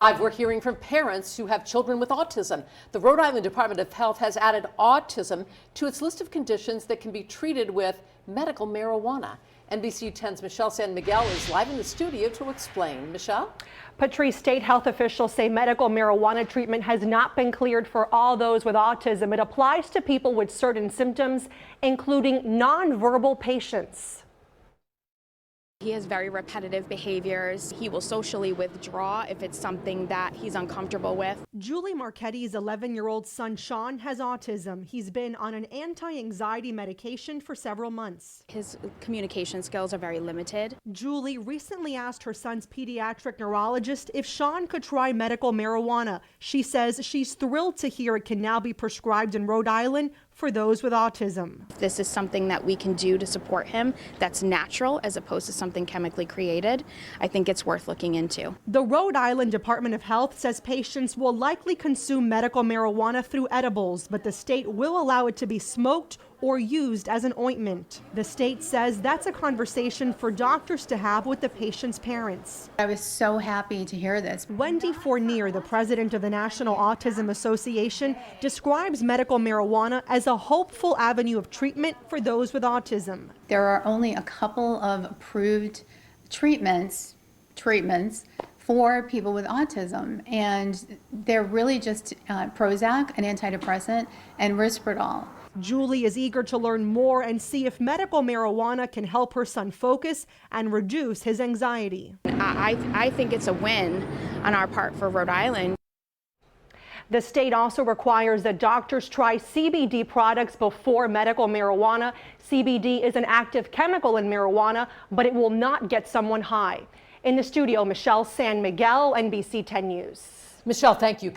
We're hearing from parents who have children with autism. The Rhode Island Department of Health has added autism to its list of conditions that can be treated with medical marijuana. NBC 10's Michelle San Miguel is live in the studio to explain. Michelle? Patrice, state health officials say medical marijuana treatment has not been cleared for all those with autism. It applies to people with certain symptoms, including nonverbal patients. He has very repetitive behaviors. He will socially withdraw if it's something that he's uncomfortable with. Julie Marchetti's 11-year-old son, Sean, has autism. He's been on an anti-anxiety medication for several months. His communication skills are very limited. Julie recently asked her son's pediatric neurologist if Sean could try medical marijuana. She says she's thrilled to hear it can now be prescribed in Rhode Island for those with autism. This is something that we can do to support him that's natural as opposed to something chemically created. I think it's worth looking into. The Rhode Island Department of Health says patients will likely consume medical marijuana through edibles, but the state will allow it to be smoked or used as an ointment. The state says that's a conversation for doctors to have with the patient's parents. I was so happy to hear this. Wendy Fournier, the president of the National Autism Association, describes medical marijuana as a hopeful avenue of treatment for those with autism. There are only a couple of approved treatments for people with autism, and they're really just Prozac, an antidepressant, and Risperdal. Julie is eager to learn more and see if medical marijuana can help her son focus and reduce his anxiety. I think it's a win on our part for Rhode Island. The state also requires that doctors try CBD products before medical marijuana. CBD is an active chemical in marijuana, but it will not get someone high. In the studio, Michelle San Miguel, NBC 10 News. Michelle, thank you.